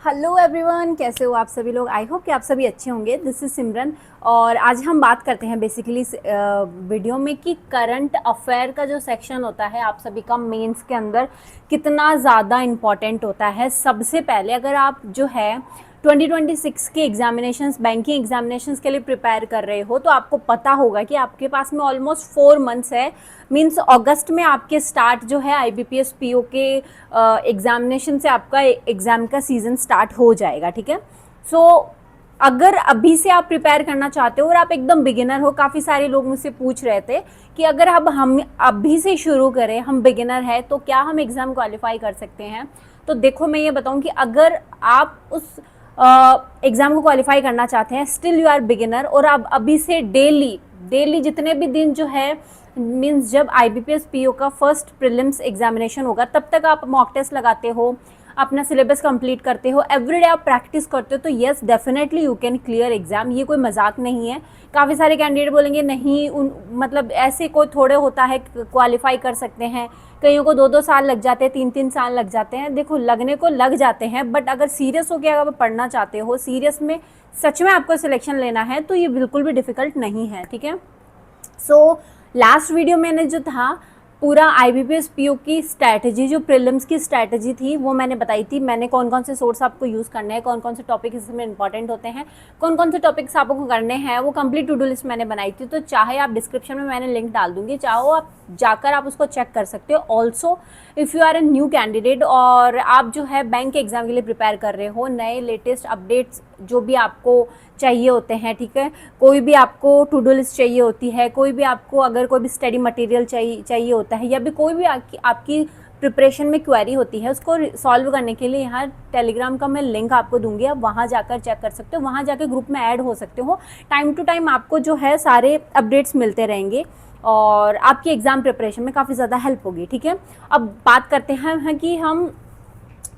Hello everyone, कैसे हो आप सभी लोग। आई होप कि आप सभी अच्छे होंगे। दिस इज़ सिमरन और आज हम बात करते हैं बेसिकली वीडियो में कि करंट अफेयर का जो सेक्शन होता है आप सभी का मेंस के अंदर कितना ज़्यादा इम्पॉर्टेंट होता है। सबसे पहले अगर आप जो है 2026 के एग्जामिनेशंस, बैंकिंग एग्जामिनेशंस के लिए प्रिपेयर कर रहे हो तो आपको पता होगा कि आपके पास में ऑलमोस्ट 4 मंथ्स है। मींस अगस्त में आपके स्टार्ट जो है आईबीपीएस पीओ के एग्जामिनेशन से आपका एग्ज़ाम का सीज़न स्टार्ट हो जाएगा। ठीक है, सो अगर अभी से आप प्रिपेयर करना चाहते हो और आप एकदम बिगिनर हो, काफ़ी सारे लोग मुझसे पूछ रहे थे कि अगर अब हम अभी से शुरू करें, हम बिगिनर है तो क्या हम एग्ज़ाम क्वालिफाई कर सकते हैं। तो देखो, मैं ये बताऊं कि अगर आप उस एग्ज़ाम को क्वालिफाई करना चाहते हैं, स्टिल यू आर बिगिनर, और आप अभी से डेली जितने भी दिन जो है मीन्स जब आईबीपीएस पीओ का फर्स्ट प्रीलिम्स एग्जामिनेशन होगा तब तक आप मॉक टेस्ट लगाते हो, अपना सिलेबस कंप्लीट करते हो, एवरीडे आप प्रैक्टिस करते हो, तो yes definitely you can clear exam. ये कोई मजाक नहीं है। काफ़ी सारे कैंडिडेट बोलेंगे नहीं, मतलब ऐसे कोई थोड़े होता है क्वालिफाई कर सकते हैं, कईयों को 2-2 साल लग जाते हैं, 3-3 साल लग जाते हैं। देखो, लगने को लग जाते हैं, बट अगर सीरियस होकर अगर आप पढ़ना चाहते हो, सीरियस में सच में आपको सिलेक्शन लेना है तो ये बिल्कुल भी डिफिकल्ट नहीं है। ठीक है, सो लास्ट वीडियो मैंने जो था पूरा आईबीपीएस पीओ की स्ट्रैटेजी, जो प्रीलिम्स की स्ट्रैटेजी थी वो मैंने बताई थी। मैंने कौन कौन से सोर्स आपको यूज़ करने हैं, कौन कौन से टॉपिक इसमें इंपॉर्टेंट होते हैं, कौन कौन से टॉपिक्स आपको करने हैं, वो कंप्लीट टू डू लिस्ट मैंने बनाई थी। तो चाहे आप डिस्क्रिप्शन में मैंने लिंक डाल दूंगी, चाहो आप जाकर आप उसको चेक कर सकते हो। Also if you are a new candidate और आप जो है बैंक के एग्जाम के लिए प्रिपेयर कर रहे हो, नए लेटेस्ट अपडेट्स जो भी आपको चाहिए होते हैं, ठीक है, कोई भी आपको टू डू लिस्ट चाहिए होती है, कोई भी आपको अगर कोई भी स्टडी मटेरियल चाहिए होता है, या भी कोई भी आपकी प्रिपरेशन में क्वेरी होती है, उसको सॉल्व करने के लिए यहाँ टेलीग्राम का मैं लिंक आपको दूंगी, आप वहाँ जाकर चेक कर सकते हो, वहाँ जाकर ग्रुप में ऐड हो सकते हो। टाइम टू टाइम आपको जो है सारे अपडेट्स मिलते रहेंगे और आपकी एग्ज़ाम प्रिपरेशन में काफ़ी ज़्यादा हेल्प होगी। ठीक है, अब बात करते हैं कि हम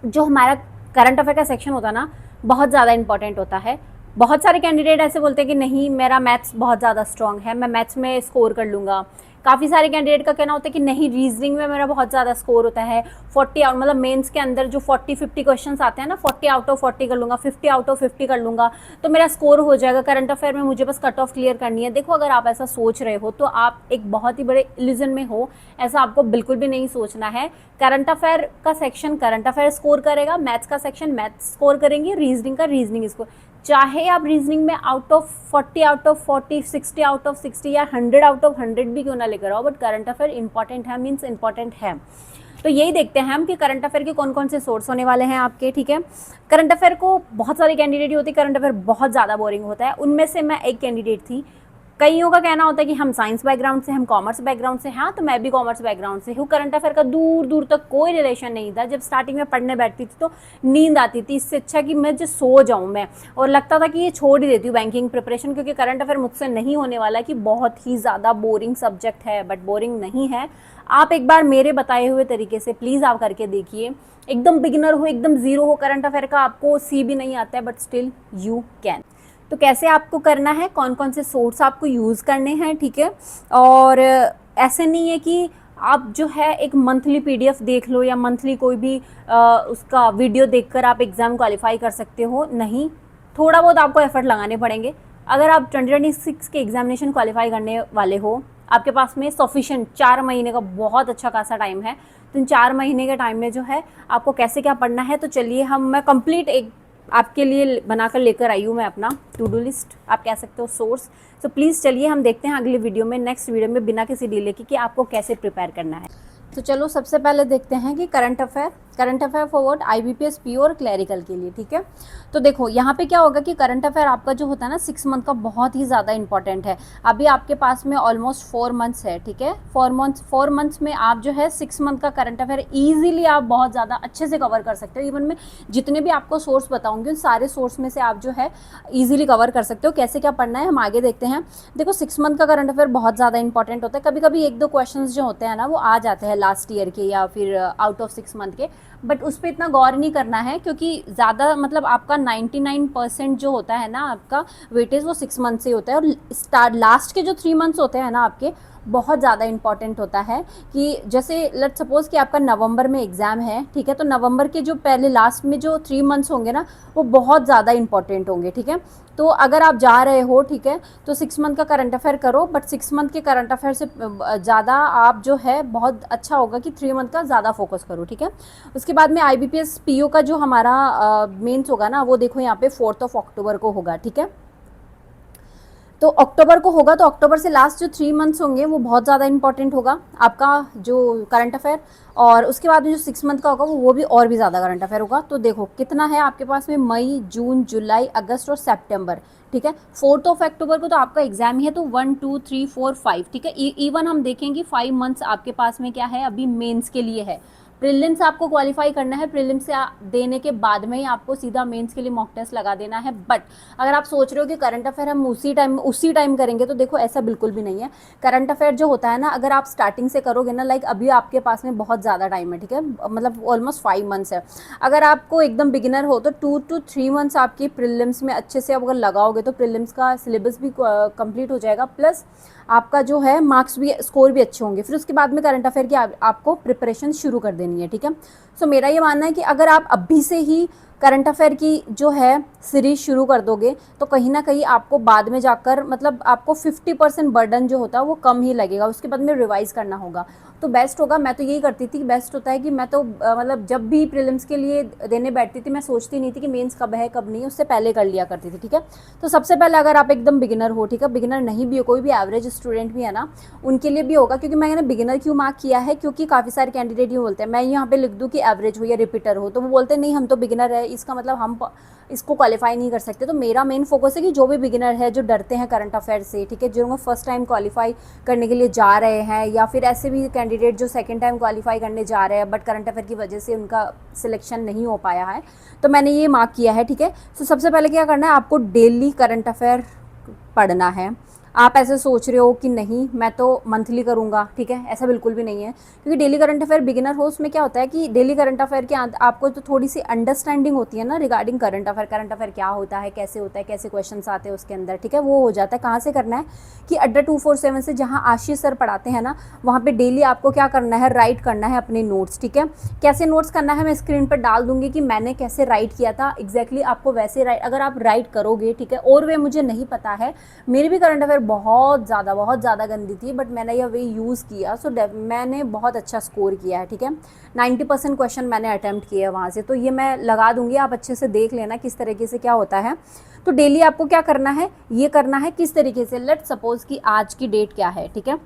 जो हमारा करंट अफेयर का सेक्शन होता है ना, बहुत ज़्यादा इंपॉर्टेंट होता है। बहुत सारे कैंडिडेट ऐसे बोलते हैं कि नहीं, मेरा मैथ्स बहुत ज़्यादा स्ट्रॉन्ग है, मैं मैथ्स में स्कोर कर लूँगा। काफ़ी सारे कैंडिडेट का कहना होता है कि नहीं, रीजनिंग में मेरा बहुत ज़्यादा स्कोर होता है, 40 आउट, मतलब मेंस के अंदर जो 40-50 क्वेश्चंस आते हैं ना, 40 आउट ऑफ 40 कर लूँगा, 50 आउट ऑफ 50 कर लूँगा तो मेरा स्कोर हो जाएगा। करंट अफेयर में मुझे बस कट ऑफ क्लियर करनी है। देखो, अगर आप ऐसा सोच रहे हो तो आप एक बहुत ही बड़े इल्यूजन में हो। ऐसा आपको बिल्कुल भी नहीं सोचना है। करंट अफेयर का सेक्शन करंट अफेयर स्कोर करेगा, मैथ्स का सेक्शन मैथ्स स्कोर करेंगे, रीजनिंग का रीजनिंग स्कोर। चाहे आप रीजनिंग में out of 40 out of 40, 60 out of 60 या 100 आउट ऑफ 100 भी क्यों ना लेकर आओ, बट करंट अफेयर इंपॉर्टेंट है, मीन्स इंपॉर्टेंट है। तो यही देखते हैं हम कि करंट अफेयर के कौन कौन से सोर्स होने वाले हैं आपके। ठीक है, करंट अफेयर को बहुत सारे कैंडिडेट होते हैं, करंट अफेयर बहुत ज़्यादा बोरिंग होता है, उनमें से मैं एक कैंडिडेट थी। कईयों का कहना होता है कि हम साइंस बैकग्राउंड से, हम कॉमर्स बैकग्राउंड से। हाँ, तो मैं भी कॉमर्स बैकग्राउंड से हूँ। करंट अफेयर का दूर दूर तक कोई रिलेशन नहीं था। जब स्टार्टिंग में पढ़ने बैठती थी तो नींद आती थी, इससे अच्छा कि मैं जो सो जाऊँ मैं, और लगता था कि ये छोड़ ही देती हूँ बैंकिंग प्रिपरेशन, क्योंकि करंट अफेयर मुझसे नहीं होने वाला, कि बहुत ही ज़्यादा बोरिंग सब्जेक्ट है। बट बोरिंग नहीं है। आप एक बार मेरे बताए हुए तरीके से प्लीज़ आप करके देखिए। एकदम बिगिनर हो, एकदम ज़ीरो हो, करंट अफेयर का आपको सी भी नहीं आता है, बट स्टिल यू कैन। तो कैसे आपको करना है, कौन कौन से सोर्स आपको यूज़ करने हैं, ठीक है। और ऐसे नहीं है कि आप जो है एक मंथली पीडीएफ देख लो या मंथली कोई भी उसका वीडियो देखकर आप एग्ज़ाम क्वालिफाई कर सकते हो। नहीं, थोड़ा बहुत आपको एफर्ट लगाने पड़ेंगे। अगर आप 2026 के एग्जामिनेशन क्वालिफाई करने वाले हो, आपके पास में सफिशेंट 4 महीने का बहुत अच्छा खासा टाइम है, तो इन 4 महीने के टाइम में जो है आपको कैसे क्या पढ़ना है, तो चलिए मैं कंप्लीट एक आपके लिए बनाकर लेकर आई हूँ मैं अपना टू डू लिस्ट, आप कह सकते हो सोर्स। तो प्लीज़ चलिए हम देखते हैं अगले वीडियो में, नेक्स्ट वीडियो में, बिना किसी डिले के, कि आपको कैसे प्रिपेयर करना है। तो चलो सबसे पहले देखते हैं कि current affair for what, IBPS PO और क्लरिकल के लिए। ठीक है, तो देखो यहाँ पे क्या होगा कि करंट अफेयर आपका जो होता है ना 6 मंथ का, बहुत ही ज़्यादा इंपॉर्टेंट है। अभी आपके पास में ऑलमोस्ट 4 मंथ्स है। ठीक है, 4 मंथ्स में आप जो है 6 मंथ का करंट अफेयर ईजिली आप बहुत ज़्यादा अच्छे से कवर कर सकते हो। इवन मैं जितने भी आपको सोर्स बताऊंगी उन सारे सोर्स में से आप जो है ईजिली कवर कर सकते हो। कैसे क्या पढ़ना है हम आगे देखते हैं। देखो, 6 मंथ का करंट अफेयर बहुत ज़्यादा इंपॉर्टेंट होता है। कभी कभी 1-2 क्वेश्चन जो होते हैं ना वो आ जाते हैं लास्ट ईयर के या फिर आउट ऑफ 6 मंथ के, बट उस पर इतना गौर नहीं करना है, क्योंकि ज़्यादा मतलब आपका 99% जो होता है ना आपका वेटेज वो 6 मंथ से होता है, और लास्ट के जो 3 मंथ्स होते हैं ना आपके, बहुत ज़्यादा इंपॉर्टेंट होता है कि जैसे लेट सपोज़ कि आपका नवंबर में एग्ज़ाम है, ठीक है, तो नवंबर के जो पहले लास्ट में जो 3 मंथ्स होंगे ना, वो बहुत ज़्यादा इंपॉर्टेंट होंगे, ठीक है। तो अगर आप जा रहे हो, ठीक है, तो 6 मंथ का करंट अफेयर करो, बट 6 मंथ के करंट अफेयर से ज़्यादा आप जो है बहुत अच्छा होगा कि 3 मंथ का ज़्यादा फोकस करो, ठीक है। उसके बाद में IBPS PO का जो हमारा मेंस होगा ना, वो देखो यहाँ पे 4 अक्टूबर को होगा, ठीक है। तो अक्टूबर को होगा, तो अक्टूबर से लास्ट जो 3 मंथ्स होंगे वो बहुत ज़्यादा इंपॉर्टेंट होगा आपका जो करंट अफेयर, और उसके बाद में जो 6 मंथ का होगा वो भी और भी ज़्यादा करंट अफेयर होगा। तो देखो कितना है आपके पास में, मई, जून, जुलाई, अगस्त और सितंबर, ठीक है। 4 अक्टूबर को तो आपका एग्जाम ही है, तो 1 2 3 4 5, ठीक है। इवन हम देखेंगे 5 मंथ्स आपके पास में क्या है, अभी मेंस के लिए है। प्रीलिम्स आपको क्वालिफाई करना है, प्रीलिम्स से देने के बाद में ही आपको सीधा मेंस के लिए मॉक टेस्ट लगा देना है। बट अगर आप सोच रहे हो कि करंट अफेयर हम उसी टाइम करेंगे, तो देखो ऐसा बिल्कुल भी नहीं है। करंट अफेयर जो होता है ना, अगर आप स्टार्टिंग से करोगे ना, लाइक अभी आपके पास में बहुत ज़्यादा टाइम है, ठीक है, मतलब ऑलमोस्ट 5 मंथ्स है। अगर आपको एकदम बिगिनर हो तो 2 to 3 मंथ्स आपकी प्रीलिम्स में अच्छे से अगर लगाओगे तो प्रीलिम्स का सिलेबस भी कंप्लीट हो जाएगा, प्लस आपका जो है मार्क्स भी, स्कोर भी अच्छे होंगे। फिर उसके बाद में करंट अफेयर की आपको प्रिपरेशन शुरू कर देनी है, ठीक है। सो मेरा ये मानना है कि अगर आप अभी से ही करंट अफेयर की जो है सीरीज शुरू कर दोगे, तो कहीं ना कहीं आपको बाद में जाकर मतलब आपको 50% बर्डन जो होता है वो कम ही लगेगा, उसके बाद में रिवाइज करना होगा। तो बेस्ट होगा, मैं तो यही करती थी, बेस्ट होता है कि मैं तो मतलब जब भी प्रीलिम्स के लिए देने बैठती थी, मैं सोचती नहीं थी कि मेंस कब है कब नहीं, उससे पहले कर लिया करती थी, ठीक है। तो सबसे पहले अगर आप एकदम बिगिनर हो, ठीक है, बिगिनर नहीं भी हो, कोई भी एवरेज स्टूडेंट भी है ना, उनके लिए भी होगा। क्योंकि मैंने बिगिनर क्यों मार्क किया है, क्योंकि काफ़ी सारे कैंडिडेट ये बोलते हैं, मैं यहाँ पे लिख दूँ कि एवरेज हो या रिपीटर हो, तो वो बोलते हैं नहीं हम तो बिगिनर है, इसका मतलब हम इसको क्वालिफाई नहीं कर सकते। तो मेरा मेन फोकस है कि जो भी बिगिनर है, जो डरते हैं करंट अफेयर से, ठीक है, जो फर्स्ट टाइम क्वालिफाई करने के लिए जा रहे हैं, या फिर ऐसे भी कैंडिडेट जो सेकंड टाइम क्वालिफाई करने जा रहे हैं बट करंट अफेयर की वजह से उनका सिलेक्शन नहीं हो पाया है, तो मैंने ये मार्क किया है, ठीक है। तो सबसे पहले क्या करना है, आपको डेली करंट अफेयर पढ़ना है। आप ऐसे सोच रहे हो कि नहीं मैं तो मंथली करूँगा, ठीक है, ऐसा बिल्कुल भी नहीं है। क्योंकि डेली करंट अफेयर बिगिनर हो, उसमें क्या होता है कि डेली करंट अफेयर के आपको तो थोड़ी सी अंडरस्टैंडिंग होती है ना रिगार्डिंग करंट अफेयर क्या होता है, कैसे क्वेश्चंस आते हैं उसके अंदर, ठीक है, वो हो जाता है। कहाँ से करना है कि अड्डा 247 से जहाँ आशीष सर पढ़ाते हैं ना, वहाँ पर डेली आपको क्या करना है, राइट करना है अपने नोट्स, ठीक है। कैसे नोट्स करना है मैं स्क्रीन पर डाल दूंगी कि मैंने कैसे राइट किया था, एग्जैक्टली आपको वैसे राइट अगर आप राइट करोगे, ठीक है। और वे मुझे नहीं पता है, मेरी भी करंट अफेयर बहुत ज़्यादा गंदी थी, बट मैंने यह वे यूज़ किया, सो मैंने बहुत अच्छा स्कोर किया है, ठीक है। 90% क्वेश्चन मैंने अटैम्प्ट किए हैं वहाँ से, तो ये मैं लगा दूंगी, आप अच्छे से देख लेना किस तरीके से क्या होता है। तो डेली आपको क्या करना है, ये करना है किस तरीके से, लेट सपोज कि आज की डेट क्या है, ठीक है,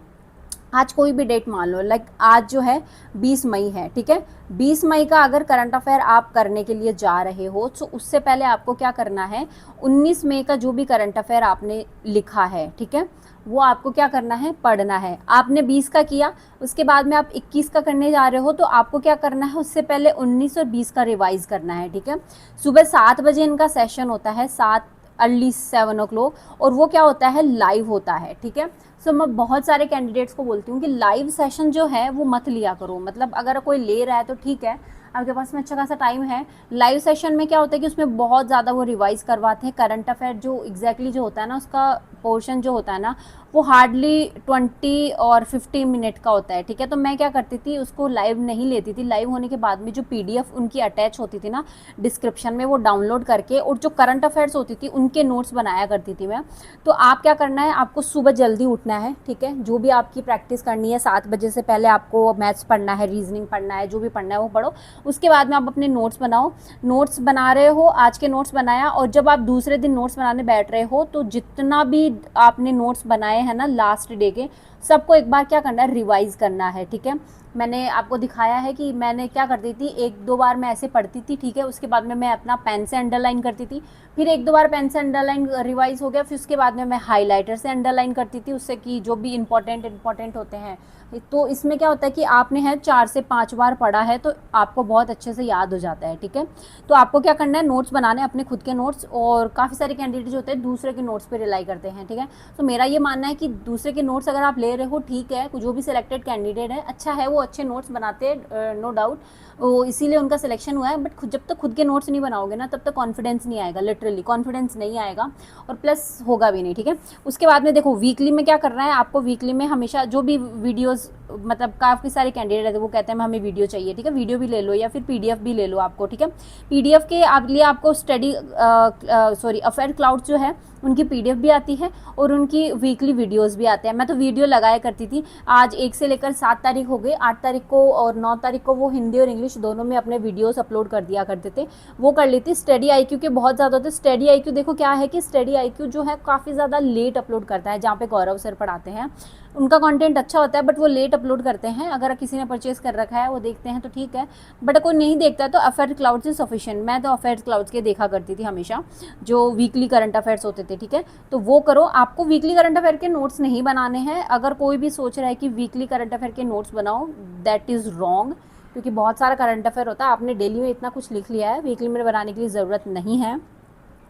आज कोई भी डेट मान लो, लाइक आज जो है 20 मई है, ठीक है। 20 मई का अगर करंट अफेयर आप करने के लिए जा रहे हो, तो उससे पहले आपको क्या करना है, 19 मई का जो भी करंट अफेयर आपने लिखा है, ठीक है, वो आपको क्या करना है, पढ़ना है। आपने 20 का किया, उसके बाद में आप 21 का करने जा रहे हो, तो आपको क्या करना है, उससे पहले 19 और 20 का रिवाइज करना है, ठीक है। सुबह 7 बजे इनका सेशन होता है, 7 o'clock, और वो क्या होता है, लाइव होता है, ठीक है। सो मैं बहुत सारे कैंडिडेट्स को बोलती हूँ कि लाइव सेशन जो है वो मत लिया करो, मतलब अगर कोई ले रहा है तो ठीक है, आपके पास में अच्छा खासा टाइम है। लाइव सेशन में क्या होता है कि उसमें बहुत ज़्यादा वो रिवाइज करवाते हैं करंट अफेयर, जो एग्जैक्टली जो होता है ना, उसका पोर्शन जो होता है ना, वो हार्डली 20 और 50 मिनट का होता है, ठीक है। तो मैं क्या करती थी, उसको लाइव नहीं लेती थी, लाइव होने के बाद में जो PDF उनकी अटैच होती थी ना डिस्क्रिप्शन में, वो डाउनलोड करके और जो करंट अफेयर्स होती थी उनके नोट्स बनाया करती थी मैं। तो आप क्या करना है, आपको सुबह जल्दी उठना है, ठीक है, जो भी आपकी प्रैक्टिस करनी है 7 बजे से पहले आपको मैथ्स पढ़ना है, रीजनिंग पढ़ना है, जो भी पढ़ना है वो पढ़ो। उसके बाद में आप अपने नोट्स बनाओ, नोट्स बना रहे हो, आज के नोट्स बनाया, और जब आप दूसरे दिन नोट्स बनाने बैठ रहे हो, तो जितना भी आपने नोट्स बनाए हैं ना लास्ट डे के, सबको एक बार क्या करना है, रिवाइज करना है, ठीक है। मैंने आपको दिखाया है कि मैंने क्या करती थी, 1-2 बार मैं ऐसे पढ़ती थी, ठीक है, उसके बाद में मैं अपना पेन से अंडरलाइन करती थी, फिर 1-2 बार पेन से अंडरलाइन रिवाइज हो गया, फिर उसके बाद में मैं हाईलाइटर से अंडरलाइन करती थी, उससे कि जो भी इंपॉर्टेंट होते हैं। तो इसमें क्या होता है कि आपने है 4 से 5 बार पढ़ा है, तो आपको बहुत अच्छे से याद हो जाता है, ठीक है। तो आपको क्या करना है, नोट्स बनाने अपने खुद के नोट्स, और काफ़ी सारे कैंडिडेट जो होते हैं दूसरे के नोट्स पे रिलाई करते हैं, ठीक है। तो मेरा ये मानना है कि दूसरे के नोट्स अगर आप ले ले रहे हो ठीक है, जो भी सिलेक्टेड कैंडिडेट है अच्छा है, वो अच्छे नोट्स बनाते हैं, नो डाउट, वो इसीलिए उनका सिलेक्शन हुआ है। बट जब तक खुद के नोट्स नहीं बनाओगे ना, तब तक कॉन्फिडेंस नहीं आएगा, लिटरली कॉन्फिडेंस नहीं आएगा, और प्लस होगा भी नहीं, ठीक है। उसके बाद में देखो वीकली में क्या करना है आपको, वीकली में हमेशा जो भी वीडियोस, मतलब काफ़ी सारे कैंडिडेट रहते हैं वो कहते हैं हमें वीडियो चाहिए, ठीक है, वीडियो भी ले लो या फिर पीडीएफ भी ले लो आपको, ठीक है। पीडीएफ के लिए आपको स्टडी अफेयर क्लाउड्स जो है उनकी पीडीएफ भी आती है और उनकी वीकली वीडियोस भी आते हैं। मैं तो वीडियो लगाया करती थी, आज 1 से लेकर 7 तारीख हो गई, 8 तारीख को और 9 तारीख को वो हिंदी और इंग्लिश दोनों में अपने वीडियोस अपलोड कर दिया करते थे, वो कर लेती। स्टडी आईक्यू के बहुत ज़्यादा होते, स्टडी आईक्यू देखो क्या है कि स्टडी आईक्यू जो है काफ़ी ज़्यादा लेट अपलोड करता है, जहाँ पे गौरव सर पढ़ाते हैं उनका कंटेंट अच्छा होता है, बट वो लेट अपलोड करते हैं। अगर किसी ने परचेज कर रखा है वो देखते हैं तो ठीक है, बट कोई नहीं देखता है तो अफेयर क्लाउड्स इज सफिशिएंट। मैं तो अफेयर क्लाउड्स के देखा करती थी हमेशा, जो वीकली करंट अफेयर्स होते थे, ठीक है, तो वो करो। आपको वीकली करंट अफेयर के नोट्स नहीं बनाने हैं। अगर कोई भी सोच रहा है कि वीकली करंट अफेयर के नोट्स बनाओ, दैट इज़ रॉन्ग, क्योंकि बहुत सारा करंट अफेयर होता है, आपने डेली में इतना कुछ लिख लिया है, वीकली में बनाने के लिए ज़रूरत नहीं है।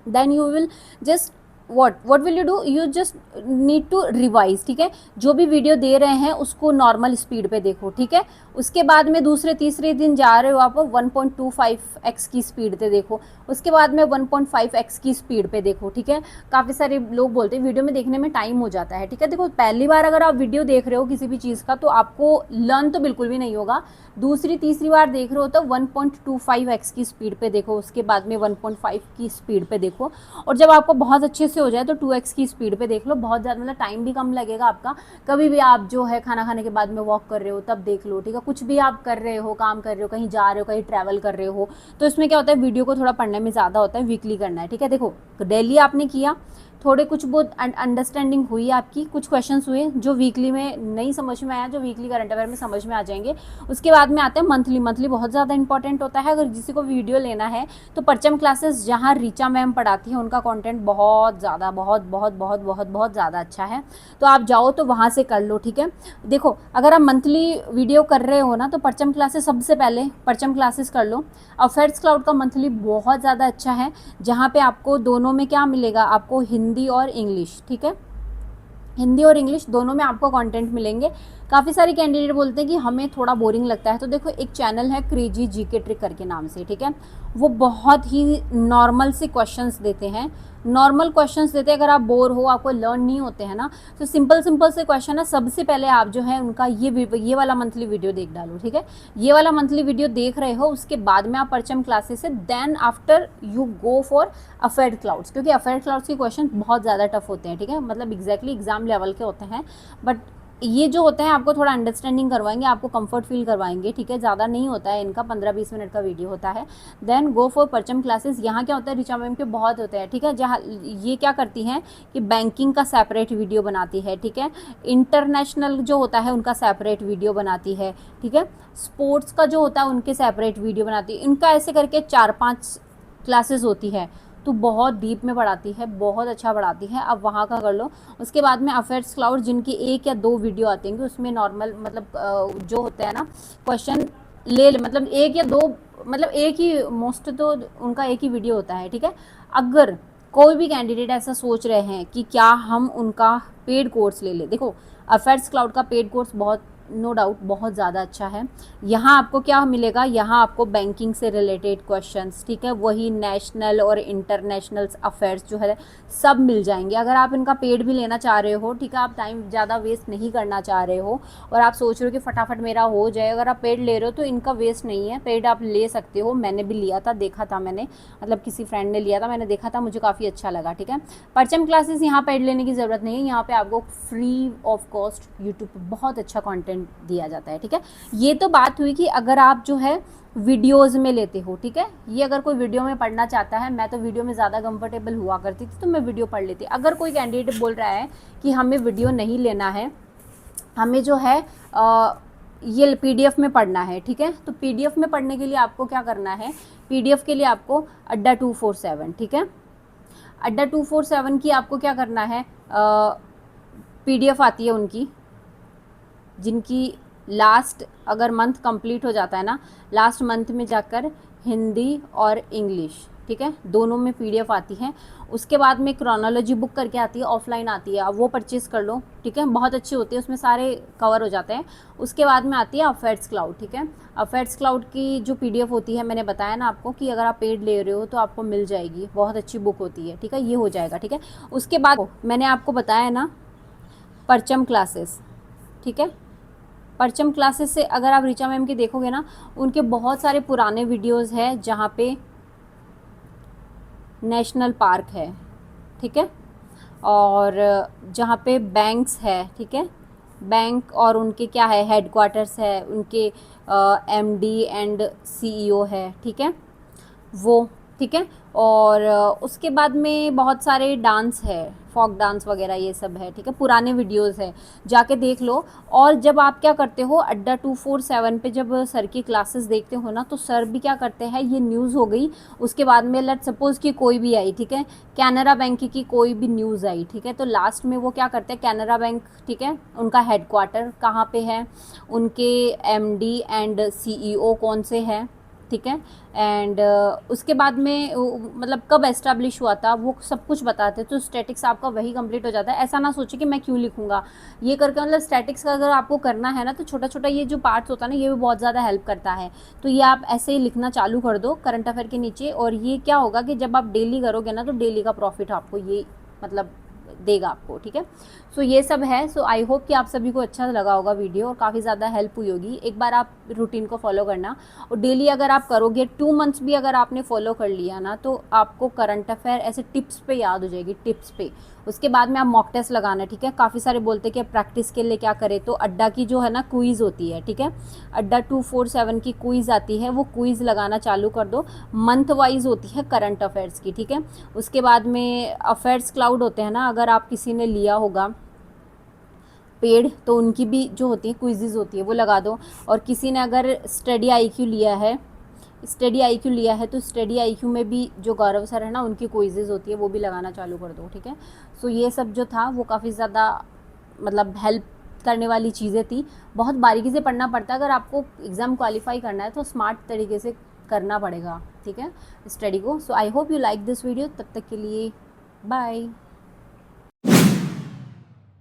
Then you will just what will you do, you just need to revise, ठीक है। जो भी वीडियो दे रहे हैं उसको नॉर्मल स्पीड पे देखो, ठीक है। उसके बाद में दूसरे तीसरे दिन जा रहे हो आप 1.25x की स्पीड पे देखो, उसके बाद में 1.5x की स्पीड पे देखो, ठीक है। काफ़ी सारे लोग बोलते हैं वीडियो में देखने में टाइम हो जाता है, ठीक है। देखो पहली बार अगर आप वीडियो देख रहे हो किसी भी चीज़ का तो आपको लर्न तो बिल्कुल भी नहीं होगा, दूसरी तीसरी बार देख रहे हो तो 1.25x की स्पीड पे देखो, उसके बाद में 1.5 की स्पीड पे देखो, और जब आपको बहुत अच्छे से हो जाए तो 2x की स्पीड पे देख लो। बहुत ज़्यादा मतलब टाइम भी कम लगेगा आपका। कभी भी आप जो है खाना खाने के बाद में वॉक कर रहे हो तब देख लो, ठीक है। कुछ भी आप कर रहे हो, काम कर रहे हो, कहीं जा रहे हो, कहीं ट्रैवल कर रहे हो, तो इसमें क्या होता है वीडियो को थोड़ा पढ़ने में ज़्यादा होता है, वीकली करना है, ठीक है। देखो डेली आपने किया, थोड़े कुछ बहुत अंडरस्टैंडिंग हुई आपकी, कुछ क्वेश्चंस हुए जो वीकली में नहीं समझ में आया, जो वीकली करंट अफेयर में समझ में आ जाएंगे। उसके बाद में आते हैं मंथली। मंथली बहुत ज़्यादा इंपॉर्टेंट होता है। अगर किसी को वीडियो लेना है तो परचम क्लासेस जहाँ रीचा मैम पढ़ाती है उनका कंटेंट बहुत ज़्यादा बहुत बहुत बहुत बहुत बहुत ज़्यादा अच्छा है, तो आप जाओ तो वहाँ से कर लो, ठीक है। देखो अगर आप मंथली वीडियो कर रहे हो ना तो परचम क्लासेस सबसे पहले परचम क्लासेस कर लो। अफेयर्स क्लाउड का मंथली बहुत ज़्यादा अच्छा है, जहाँ पे आपको दोनों में क्या मिलेगा, आपको हिंदी और इंग्लिश, ठीक है, हिंदी और इंग्लिश दोनों में आपको कंटेंट मिलेंगे। काफ़ी सारे कैंडिडेट बोलते हैं कि हमें थोड़ा बोरिंग लगता है, तो देखो एक चैनल है क्रेजी जीके ट्रिक करके नाम से, ठीक है, वो बहुत ही नॉर्मल से क्वेश्चंस देते हैं, नॉर्मल क्वेश्चंस देते हैं। अगर आप बोर हो, आपको लर्न नहीं होते हैं ना, तो सिंपल सिंपल से क्वेश्चन है। सबसे पहले आप जो है उनका ये वाला मंथली वीडियो देख डालो, ठीक है। ये वाला मंथली वीडियो देख रहे हो, उसके बाद में आप परचम क्लासेस से then after you go for affair clouds, क्योंकि अफेयर क्लाउड्स के क्वेश्चन बहुत ज़्यादा टफ होते हैं, ठीक है, मतलब एग्जैक्टली एग्जाम लेवल के होते हैं, बट ये जो होते हैं आपको थोड़ा अंडरस्टैंडिंग करवाएंगे, आपको कंफर्ट फील करवाएंगे, ठीक है। ज़्यादा नहीं होता है इनका, 15-20 मिनट का वीडियो होता है। देन गो फॉर परचम क्लासेस। यहाँ क्या होता है, ऋचा मैम के बहुत होते हैं, ठीक है, जहाँ ये क्या करती हैं कि बैंकिंग का सेपरेट वीडियो बनाती है, ठीक है, इंटरनेशनल जो होता है उनका सेपरेट वीडियो बनाती है, ठीक है, स्पोर्ट्स का जो होता है उनके सेपरेट वीडियो बनाती है। इनका ऐसे करके 4-5 क्लासेस होती है, तो बहुत डीप में पढ़ाती है, बहुत अच्छा पढ़ाती है, आप वहाँ का कर लो। उसके बाद में अफेयर्स क्लाउड जिनकी 1 या 2 वीडियो आते हैं, उसमें नॉर्मल मतलब जो होते हैं ना क्वेश्चन ले मतलब 1 या 2 मतलब एक ही मोस्ट, तो उनका एक ही वीडियो होता है, ठीक है। अगर कोई भी कैंडिडेट ऐसा सोच रहे हैं कि क्या हम उनका पेड कोर्स ले लें, देखो अफेयर्स क्लाउड का पेड कोर्स बहुत नो डाउट बहुत ज़्यादा अच्छा है। यहाँ आपको क्या मिलेगा, यहाँ आपको बैंकिंग से रिलेटेड क्वेश्चंस, ठीक है, वही नेशनल और इंटरनेशनल अफेयर्स जो है सब मिल जाएंगे। अगर आप इनका पेड भी लेना चाह रहे हो, ठीक है, आप टाइम ज़्यादा वेस्ट नहीं करना चाह रहे हो और आप सोच रहे हो कि फटाफट मेरा हो जाए, अगर आप पेड ले रहे हो तो इनका वेस्ट नहीं है, पेड आप ले सकते हो। मैंने भी लिया था, देखा था मैंने, मतलब किसी फ्रेंड ने लिया था, मैंने देखा था, मुझे काफ़ी अच्छा लगा, ठीक है। परचम क्लासेस यहाँ पेड लेने की ज़रूरत नहीं है, यहाँ पे आपको फ्री ऑफ कॉस्ट यूट्यूब पर बहुत अच्छा कॉन्टेंट दिया जाता है, ठीक है। ये तो बात हुई कि अगर आप जो है वीडियोज़ में लेते हो, ठीक है, ये अगर कोई वीडियो में पढ़ना चाहता है, मैं तो वीडियो में ज़्यादा कंफर्टेबल हुआ करती थी तो मैं वीडियो पढ़ लेती। अगर कोई कैंडिडेट बोल रहा है कि हमें वीडियो नहीं लेना है, हमें जो है ये पीडीएफ में पढ़ना है, ठीक है, तो पीडीएफ में पढ़ने के लिए आपको क्या करना है, पीडीएफ के लिए आपको अड्डा 247, ठीक है, अड्डा 247 की आपको क्या करना है, पीडीएफ आती है उनकी, जिनकी लास्ट अगर मंथ कंप्लीट हो जाता है ना, लास्ट मंथ में जाकर हिंदी और इंग्लिश, ठीक है, दोनों में पीडीएफ आती है। उसके बाद में क्रोनोलॉजी बुक करके आती है, ऑफलाइन आती है, आप वो परचेज़ कर लो, ठीक है, बहुत अच्छी होती है, उसमें सारे कवर हो जाते हैं। उसके बाद में आती है अफेयर्स क्लाउड, ठीक है। अफेयर्स क्लाउड की जो पीडीएफ होती है, मैंने बताया ना आपको कि अगर आप पेड ले रहे हो तो आपको मिल जाएगी, बहुत अच्छी बुक होती है, ठीक है, ये हो जाएगा, ठीक है। उसके बाद मैंने आपको बताया ना परचम क्लासेस, ठीक है। परचम क्लासेस से अगर आप ऋचा मैम की देखोगे ना, उनके बहुत सारे पुराने वीडियोस हैं जहाँ पे नेशनल पार्क है, ठीक है, और जहाँ पे बैंक्स है, ठीक है, बैंक और उनके क्या है हेडक्वार्टर्स है, उनके एमडी एंड सीईओ है, ठीक है, वो, ठीक है। और उसके बाद में बहुत सारे डांस है, फोक डांस वगैरह ये सब है, ठीक है, पुराने वीडियोस है, जाके देख लो। और जब आप क्या करते हो अड्डा 247 पे जब सर की क्लासेस देखते हो ना, तो सर भी क्या करते हैं, ये न्यूज़ हो गई, उसके बाद में लेट सपोज कि कोई भी आई, ठीक है, कैनरा बैंक की कोई भी न्यूज़ आई, ठीक है, तो लास्ट में वो क्या करते हैं, कैनरा बैंक, ठीक है, उनका हेडक्वार्टर कहाँ पे है, उनके एमडी एंड सीईओ कौन से हैं, ठीक है, एंड उसके बाद में मतलब कब एस्टेब्लिश हुआ था वो सब कुछ बताते हैं, तो स्टैटिक्स आपका वही कंप्लीट हो जाता है। ऐसा ना सोचे कि मैं क्यों लिखूंगा, ये करके मतलब स्टैटिक्स का अगर आपको करना है ना, तो छोटा छोटा ये जो पार्ट्स होता है ना, ये भी बहुत ज़्यादा हेल्प करता है। तो ये आप ऐसे ही लिखना चालू कर दो करंट अफेयर के नीचे, और ये क्या होगा कि जब आप डेली करोगे ना, तो डेली का प्रॉफिट आपको ये मतलब देगा आपको, ठीक है। सो ये सब है। सो आई होप कि आप सभी को अच्छा लगा होगा वीडियो और काफ़ी ज़्यादा हेल्प हुई होगी। एक बार आप रूटीन को फॉलो करना, और डेली अगर आप करोगे 2 मंथ्स भी अगर आपने फॉलो कर लिया ना, तो आपको करंट अफेयर ऐसे टिप्स पे याद हो जाएगी, टिप्स पे। उसके बाद में आप मॉक टेस्ट लगाना, ठीक है। काफ़ी सारे बोलते हैं कि प्रैक्टिस के लिए क्या करें, तो अड्डा की जो है ना क्विज़ होती है, ठीक है, अड्डा 247 की क्विज़ आती है, वो क्विज़ लगाना चालू कर दो। मंथ वाइज होती है करंट अफेयर्स की, ठीक है। उसके बाद में अफेयर्स क्लाउड होते हैं ना, अगर आप किसी ने लिया होगा पेड, तो उनकी भी जो होती है क्विज़ होती है वो लगा दो। और किसी ने अगर स्टडी आईक्यू लिया है, तो स्टडी आईक्यू में भी जो गौरव सर है ना, उनकी क्विज़ होती है, वो भी लगाना चालू कर दो, ठीक है। सो ये सब जो था वो काफ़ी ज़्यादा मतलब हेल्प करने वाली चीज़ें थी। बहुत बारीकी से पढ़ना पड़ता है, अगर आपको एग्ज़ाम क्वालिफाई करना है तो स्मार्ट तरीके से करना पड़ेगा, ठीक है, स्टडी को। So I hope you like this video. तब तक के लिए बाय।